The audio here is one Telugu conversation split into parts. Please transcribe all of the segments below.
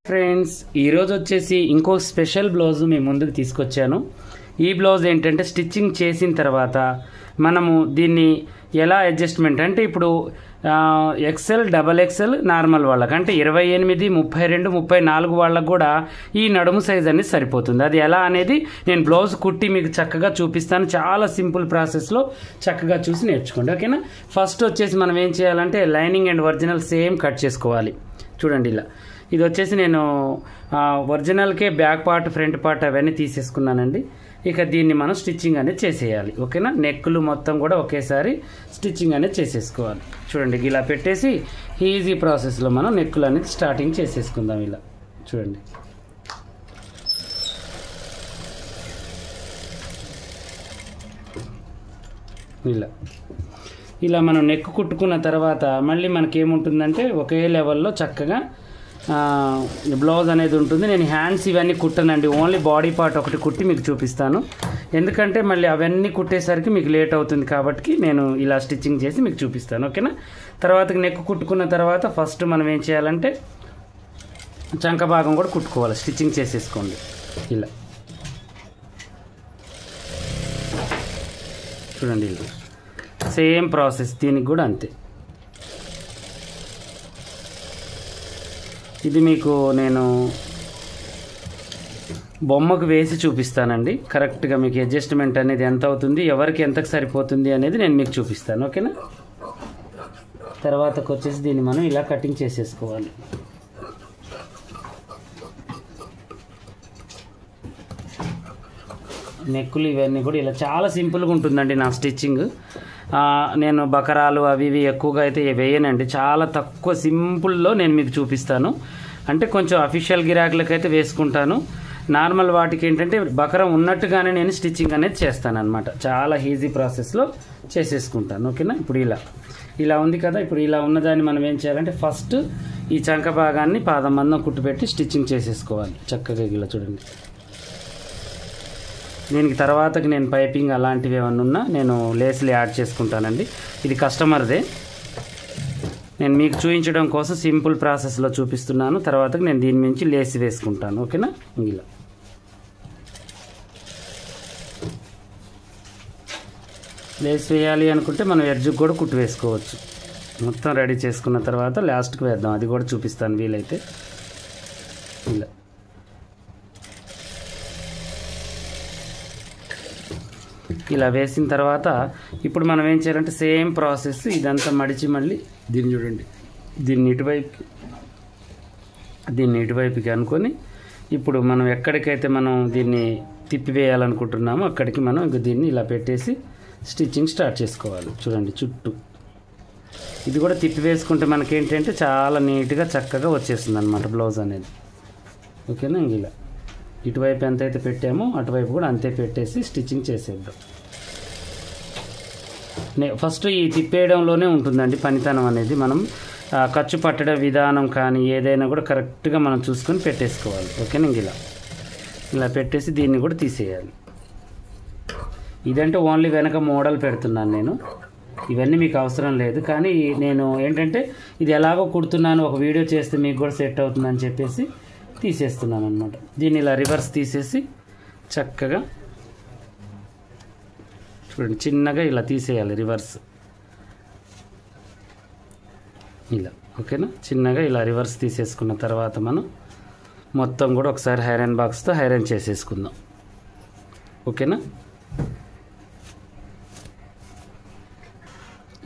ఫ్రెండ్స్ ఈరోజు వచ్చేసి ఇంకో స్పెషల్ బ్లౌజ్ మీ ముందుకు తీసుకొచ్చాను. ఈ బ్లౌజ్ ఏంటంటే స్టిచ్చింగ్ చేసిన తర్వాత మనము దీన్ని ఎలా అడ్జస్ట్మెంట్ అంటే ఇప్పుడు ఎక్సెల్ డబల్ ఎక్సెల్ నార్మల్ వాళ్ళకి అంటే 28, 32, 34 వాళ్ళకు కూడా ఈ నడుము సైజ్ అనేది సరిపోతుంది. అది ఎలా అనేది నేను బ్లౌజ్ కుట్టి మీకు చక్కగా చూపిస్తాను. చాలా సింపుల్ ప్రాసెస్లో చక్కగా చూసి నేర్చుకోండి, ఓకేనా. ఫస్ట్ వచ్చేసి మనం ఏం చేయాలంటే lining and original same cut చేసుకోవాలి. చూడండి ఇలా ఇది వచ్చేసి నేను ఒరిజినల్కే బ్యాక్ పార్ట్ ఫ్రంట్ పార్ట్ అవన్నీ తీసేసుకున్నానండి. ఇక దీన్ని మనం స్టిచ్చింగ్ అనేది చేసేయాలి, ఓకేనా. నెక్కులు మొత్తం కూడా ఒకేసారి స్టిచ్చింగ్ అనేది చేసేసుకోవాలి. చూడండి ఇలా పెట్టేసి ఈజీ ప్రాసెస్లో మనం నెక్కులు అనేది స్టార్టింగ్ చేసేసుకుందాం. ఇలా చూడండి ఇలా మనం నెక్ కుట్టుకున్న తర్వాత మళ్ళీ మనకేముంటుందంటే ఒకే లెవెల్లో చక్కగా బ్లౌజ్ అనేది ఉంటుంది. నేను హ్యాండ్స్ ఇవన్నీ కుట్టనండి, ఓన్లీ బాడీ పార్ట్ ఒకటి కుట్టి మీకు చూపిస్తాను. ఎందుకంటే మళ్ళీ అవన్నీ కుట్టేసరికి మీకు లేట్ అవుతుంది కాబట్టి నేను ఇలా స్టిచ్చింగ్ చేసి మీకు చూపిస్తాను, ఓకేనా. తర్వాత నెక్ కుట్టుకున్న తర్వాత ఫస్ట్ మనం ఏం చేయాలంటే చంక భాగం కూడా కుట్టుకోవాలి, స్టిచ్చింగ్ చేసేసుకోండి. ఇలా చూడండి ఇలా సేమ్ ప్రాసెస్ దీనికి కూడా అంతే. ఇది మీకు నేను బొమ్మకు వేసి చూపిస్తానండి. కరెక్ట్గా మీకు అడ్జస్ట్మెంట్ అనేది ఎంత అవుతుంది, ఎవరికి ఎంతకు సరిపోతుంది అనేది నేను మీకు చూపిస్తాను, ఓకేనా. తర్వాతకు వచ్చేసి దీన్ని మనం ఇలా కటింగ్ చేసేసుకోవాలి. నెక్కులు ఇవన్నీ కూడా ఇలా చాలా సింపుల్గా ఉంటుందండి నా స్టిచ్చింగ్. నేను బకరాలు అవి ఇవి ఎక్కువగా అయితే వేయనండి, చాలా తక్కువ సింపుల్లో నేను మీకు చూపిస్తాను. అంటే కొంచెం అఫీషియల్ గిరాకులకు అయితే వేసుకుంటాను. నార్మల్ వాటికి ఏంటంటే బకరం ఉన్నట్టుగానే నేను స్టిచ్చింగ్ అనేది చేస్తాను అనమాట. చాలా ఈజీ ప్రాసెస్లో చేసేసుకుంటాను, ఓకేనా. ఇప్పుడు ఇలా ఉంది కదా, ఇప్పుడు ఇలా ఉన్నదాన్ని మనం ఏం చేయాలంటే ఫస్ట్ ఈ చంక భాగాన్ని పాదం మందం కుట్టుపెట్టి స్టిచ్చింగ్ చేసేసుకోవాలి చక్కగా. ఇలా చూడండి దీనికి తర్వాతకి నేను పైపింగ్ అలాంటివి ఏమన్నా ఉన్నా నేను లేస్లు యాడ్ చేసుకుంటానండి. ఇది కస్టమర్దే, నేను మీకు చూపించడం కోసం సింపుల్ ప్రాసెస్లో చూపిస్తున్నాను. తర్వాతకి నేను దీని నుంచి లేస్ వేసుకుంటాను, ఓకేనా. ఇలా లేస్ వేయాలి అనుకుంటే మనం ఎడ్జ్కి కూడా కుట్టు వేసుకోవచ్చు. మొత్తం రెడీ చేసుకున్న తర్వాత లాస్ట్కి వేద్దాం, అది కూడా చూపిస్తాను వీలైతే. ఇలా వేసిన తర్వాత ఇప్పుడు మనం ఏం చేయాలంటే సేమ్ ప్రాసెస్ ఇదంతా మడిచి మళ్ళీ దీన్ని చూడండి దీన్ని ఇటువైపుకి అనుకొని ఇప్పుడు మనం ఎక్కడికైతే మనం దీన్ని తిప్పివేయాలనుకుంటున్నామో అక్కడికి మనం ఇంక దీన్ని ఇలా పెట్టేసి స్టిచ్చింగ్ స్టార్ట్ చేసుకోవాలి. చూడండి చుట్టూ ఇది కూడా తిప్పి వేసుకుంటే మనకేంటంటే చాలా నీట్గా చక్కగా వచ్చేస్తుంది అనమాట బ్లౌజ్ అనేది, ఓకేనా. ఇలా ఇటువైపు ఎంతైతే పెట్టామో అటువైపు కూడా అంతే పెట్టేసి స్టిచ్చింగ్ చేసేద్దాం. ఫస్ట్ ఈ తిప్పేయడంలోనే ఉంటుందండి పనితనం అనేది. మనం ఖర్చు పట్టడం విధానం కానీ ఏదైనా కూడా కరెక్ట్గా మనం చూసుకొని పెట్టేసుకోవాలి, ఓకేనా. ఇలా పెట్టేసి దీన్ని కూడా తీసేయాలి. ఇదంటే ఓన్లీ వెనక మోడల్ పెడుతున్నాను నేను, ఇవన్నీ మీకు అవసరం లేదు. కానీ నేను ఏంటంటే ఇది ఎలాగో కుడుతున్నాను, ఒక వీడియో చేస్తే మీకు కూడా సెట్ అవుతుందని చెప్పేసి తీసేస్తున్నాను అనమాట. దీన్ని ఇలా రివర్స్ తీసేసి చక్కగా చూడండి చిన్నగా ఇలా తీసేయాలి రివర్స్. ఇలా ఓకేనా, చిన్నగా ఇలా రివర్స్ తీసేసుకున్న తర్వాత మనం మొత్తం కూడా ఒకసారి ఐరన్ బాక్స్తో ఐరన్ చేసేసుకుందాం, ఓకేనా.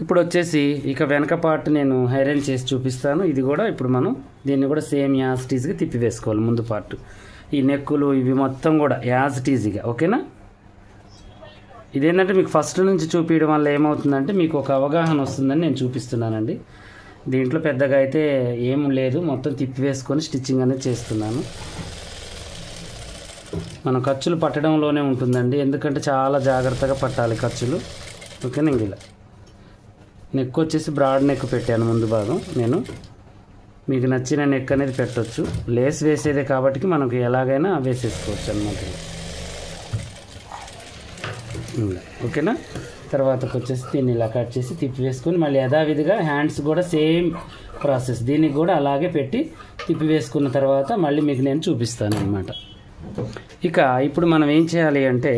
ఇప్పుడు వచ్చేసి ఇక వెనక పార్ట్ నేను ఐరన్ చేసి చూపిస్తాను. ఇది కూడా ఇప్పుడు మనం దీన్ని కూడా సేమ్ యాజ్ టీజ్గా తిప్పి వేసుకోవాలి. ముందు పార్ట్ ఈ నెక్కులు ఇవి మొత్తం కూడా యాజ్ టీజీగా, ఓకేనా. ఇదేంటంటే మీకు ఫస్ట్ నుంచి చూపించడం వల్ల ఏమవుతుందంటే మీకు ఒక అవగాహన వస్తుందని నేను చూపిస్తున్నానండి. దీంట్లో పెద్దగా అయితే ఏం లేదు, మొత్తం తిప్పి వేసుకొని స్టిచ్చింగ్ అనేది చేస్తున్నాను. మనం ఖర్చులు పట్టడంలోనే ఉంటుందండి, ఎందుకంటే చాలా జాగ్రత్తగా పట్టాలి ఖర్చులు, ఓకేనా. ఇలా నెక్ వచ్చేసి బ్రాడ్ నెక్ పెట్టాను ముందు భాగం. నేను మీకు నచ్చిన నెక్ అనేది పెట్టవచ్చు, లేస్ వేసేదే కాబట్టి మనకు ఎలాగైనా వేసేసుకోవచ్చు అన్నమాట, ఓకేనా. తర్వాతకు వచ్చేసి దీన్ని ఇలా కట్ చేసి తిప్పి వేసుకొని మళ్ళీ యథావిధిగా హ్యాండ్స్ కూడా సేమ్ ప్రాసెస్. దీనికి కూడా అలాగే పెట్టి తిప్పి వేసుకున్న తర్వాత మళ్ళీ మీకు నేను చూపిస్తాను అన్నమాట. ఇక ఇప్పుడు మనం ఏం చేయాలి అంటే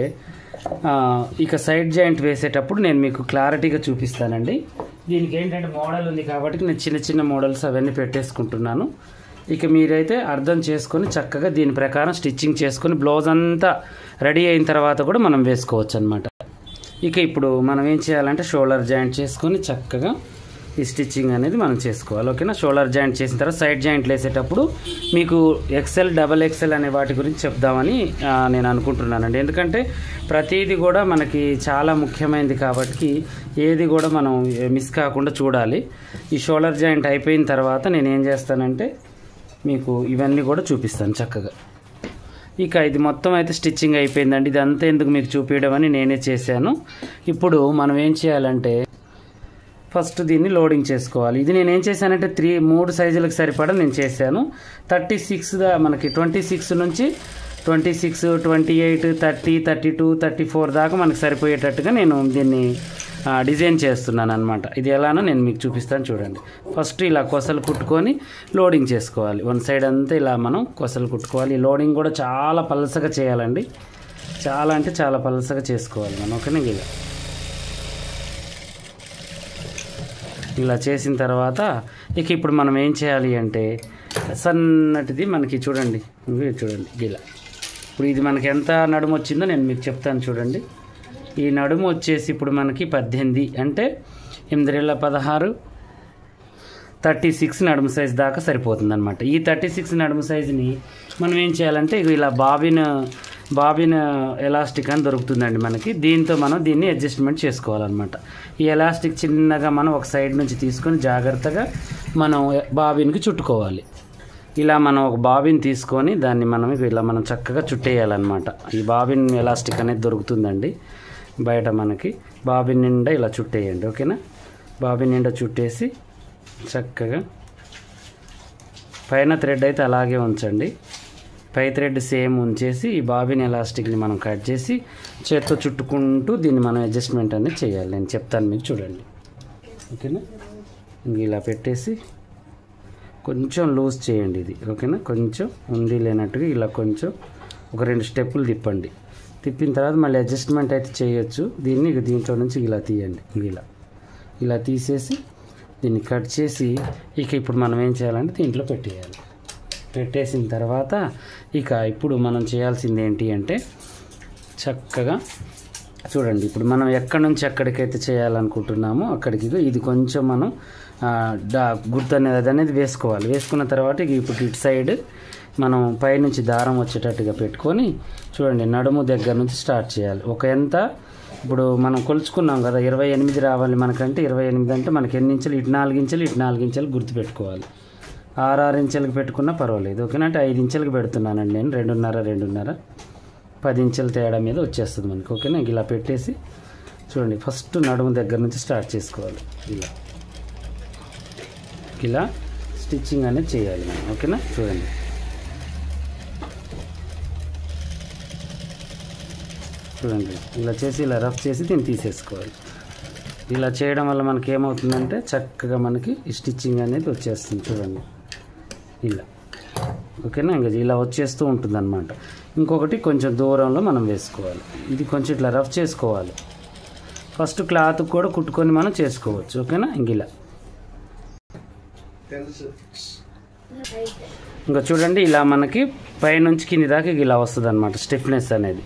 ఇక సైడ్ జాయింట్ వేసేటప్పుడు నేను మీకు క్లారిటీగా చూపిస్తానండి. దీనికి ఏంటంటే మోడల్ ఉంది కాబట్టి నేను చిన్న చిన్న మోడల్స్ అవన్నీ పెట్టేసుకుంటున్నాను. ఇక మీరైతే అర్థం చేసుకొని చక్కగా దీని ప్రకారం స్టిచ్చింగ్ చేసుకొని బ్లౌజ్ అంతా రెడీ అయిన తర్వాత కూడా మనం వేసుకోవచ్చు అన్నమాట. ఇక ఇప్పుడు మనం ఏం చేయాలంటే షోల్డర్ జాయింట్ చేసుకొని చక్కగా ఈ స్టిచ్చింగ్ అనేది మనం చేసుకోవాలి. ఓకేనా. షోల్డర్ జాయింట్ చేసిన తర్వాత సైడ్ జాయింట్లు వేసేటప్పుడు మీకు ఎక్సెల్ డబల్ ఎక్సెల్ అనే వాటి గురించి చెప్దామని నేను అనుకుంటున్నానండి. ఎందుకంటే ప్రతిదీ కూడా మనకి చాలా ముఖ్యమైనది కాబట్టి ఏది కూడా మనం మిస్ కాకుండా చూడాలి. ఈ షోల్డర్ జాయింట్ అయిపోయిన తర్వాత నేను ఏం చేస్తానంటే మీకు ఇవన్నీ కూడా చూపిస్తాను చక్కగా. ఇక ఇది మొత్తం అయితే స్టిచ్చింగ్ అయిపోయిందండి. ఇదంతా ఎందుకు మీకు చూపించడం అని నేనే చేశాను. ఇప్పుడు మనం ఏం చేయాలంటే ఫస్ట్ దీన్ని లోడింగ్ చేసుకోవాలి. ఇది నేను ఏం చేశానంటే 3 సైజులకు సరిపడా నేను చేశాను. 36 మనకి 26 నుంచి 26, 28, 30, 32, 34 దాకా మనకు సరిపోయేటట్టుగా నేను దీన్ని డిజైన్ చేస్తున్నాను అనమాట. ఇది ఎలానో నేను మీకు చూపిస్తాను చూడండి. ఫస్ట్ ఇలా కొసలు కుట్టుకొని లోడింగ్ చేసుకోవాలి. వన్ సైడ్ అంతా ఇలా మనం కొసలు కుట్టుకోవాలి. లోడింగ్ కూడా చాలా పలసగా చేయాలండి. చాలా అంటే చాలా పలసగా చేసుకోవాలి మనం. ఓకేనా. ఇలా చేసిన తర్వాత ఇక ఇప్పుడు మనం ఏం చేయాలి అంటే సన్నటిది మనకి చూడండి ఇలా. ఇప్పుడు ఇది మనకి ఎంత నడుము వచ్చిందో నేను మీకు చెప్తాను చూడండి. ఈ నడుము వచ్చేసి ఇప్పుడు మనకి 18 అంటే 8 36 నడుము సైజు దాకా సరిపోతుంది అనమాట. ఈ 36 నడుము సైజుని మనం ఏం చేయాలంటే ఇలా బాబిన్ ఎలాస్టిక్ అని దొరుకుతుందండి మనకి. దీంతో మనం దీన్ని అడ్జస్ట్మెంట్ చేసుకోవాలన్నమాట. ఈ ఎలాస్టిక్ చిన్నగా మనం ఒక సైడ్ నుంచి తీసుకొని జాగ్రత్తగా మనం బాబిన్కి చుట్టుకోవాలి. ఇలా మనం ఒక బాబిన్ తీసుకొని దాన్ని మనం చక్కగా చుట్టేయాలన్నమాట. ఈ బాబిన్ ఎలాస్టిక్ అనేది దొరుకుతుందండి బయట మనకి. బాబిన్ నిండా ఇలా చుట్టేయండి. ఓకేనా. బాబిన్ నిండా చుట్టేసి చక్కగా పైన థ్రెడ్ అయితే అలాగే ఉంచండి. పై థ్రెడ్ సేమ్ ఉంచేసి ఈ బాబిన్ ఎలాస్టిక్ని మనం కట్ చేసి చేత్తో చుట్టుకుంటూ దీన్ని మనం అడ్జస్ట్మెంట్ అనేది చేయాలి. నేను చెప్తాను మీకు చూడండి. ఓకేనా. ఇలా పెట్టేసి కొంచెం లూజ్ చేయండి ఇది. ఓకేనా. కొంచెం ఉంది లేనట్టుగా ఇలా కొంచెం ఒక 2 స్టెప్పులు తిప్పండి. తిప్పిన తర్వాత మళ్ళీ అడ్జస్ట్మెంట్ అయితే చేయొచ్చు. దీన్ని దీంట్లో నుంచి ఇలా తీయండి. ఇలా తీసేసి దీన్ని కట్ చేసి ఇక ఇప్పుడు మనం ఏం చేయాలంటే దీంట్లో పెట్టేయాలి. పెట్టేసిన తర్వాత ఇక ఇప్పుడు మనం చేయాల్సింది ఏంటి అంటే చక్కగా చూడండి. ఇప్పుడు మనం ఎక్కడి నుంచి ఎక్కడికైతే చేయాలనుకుంటున్నామో అక్కడికి ఇది కొంచెం మనం గుర్తు అనేది వేసుకోవాలి. వేసుకున్న తర్వాత ఇప్పుడు ఇటు సైడ్ మనం పైనుంచి దారం వచ్చేటట్టుగా పెట్టుకొని చూడండి నడుము దగ్గర నుంచి స్టార్ట్ చేయాలి. ఎంత ఇప్పుడు మనం కొలుచుకున్నాం కదా 28 రావాలి మనకంటే. 28 అంటే మనకి ఎన్ని ఇంచులు, ఇటు 4 ఇంచులు ఇటు 4 ఇంచులు గుర్తుపెట్టుకోవాలి. 6 ఇంచులకు పెట్టుకున్నా పర్వాలేదు. ఓకేనా. అంటే 5 ఇంచులకు పెడుతున్నానండి నేను. 2.5 10 ఇంచుల తేడా మీద వచ్చేస్తుంది మనకి. ఓకేనా. ఇలా పెట్టేసి చూడండి ఫస్ట్ నడుము దగ్గర నుంచి స్టార్ట్ చేసుకోవాలి. ఇలా స్టిచ్చింగ్ అనేది చేయాలి మనం. ఓకేనా. చూడండి ఇలా చేసి ఇలా రఫ్ చేసి దీన్ని తీసేసుకోవాలి. ఇలా చేయడం వల్ల మనకి ఏమవుతుందంటే చక్కగా మనకి స్టిచ్చింగ్ అనేది వచ్చేస్తుంది చూడండి ఇలా. ఓకేనా. ఇంకా ఇలా వచ్చేస్తూ ఉంటుంది అనమాట. ఇంకొకటి కొంచెం దూరంలో మనం వేసుకోవాలి. ఇది కొంచెం ఇట్లా రఫ్ చేసుకోవాలి. ఫస్ట్ క్లాత్ కూడా కుట్టుకొని మనం చేసుకోవచ్చు. ఓకేనా. ఇలా ఇంకా చూడండి ఇలా మనకి పైనుంచి కింది దాకా ఇలా వస్తుంది అనమాట స్టిఫ్నెస్ అనేది.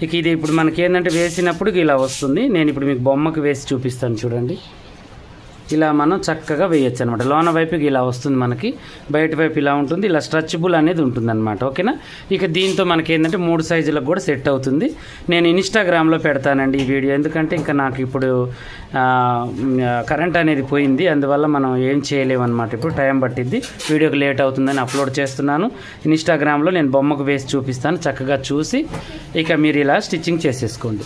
ఇక ఇది ఇప్పుడు మనకి ఏంటంటే వేసినప్పుడు ఇలా వస్తుంది. నేను ఇప్పుడు మీకు బొమ్మకి వేసి చూపిస్తాను చూడండి. ఇలా మనం చక్కగా వేయచ్చు అనమాట. లోన వైపుకి ఇలా వస్తుంది మనకి, బయట వైపు ఇలా ఉంటుంది. ఇలా స్ట్రెచబుల్ అనేది ఉంటుంది అనమాట. ఓకేనా. ఇక దీంతో మనకి ఏంటంటే 3 సైజులకు కూడా సెట్ అవుతుంది. నేను ఇన్స్టాగ్రామ్లో పెడతానండి ఈ వీడియో. ఎందుకంటే ఇంకా నాకు ఇప్పుడు కరెంట్ అనేది పోయింది. అందువల్ల మనం ఏం చేయలేము అనమాట. ఇప్పుడు టైం పట్టిద్ది, వీడియోకి లేట్ అవుతుందని అప్లోడ్ చేస్తున్నాను. ఇన్స్టాగ్రామ్లో నేను బొమ్మకు వేసి చూపిస్తాను. చక్కగా చూసి ఇక మీరు ఇలా స్టిచ్చింగ్ చేసేసుకోండి.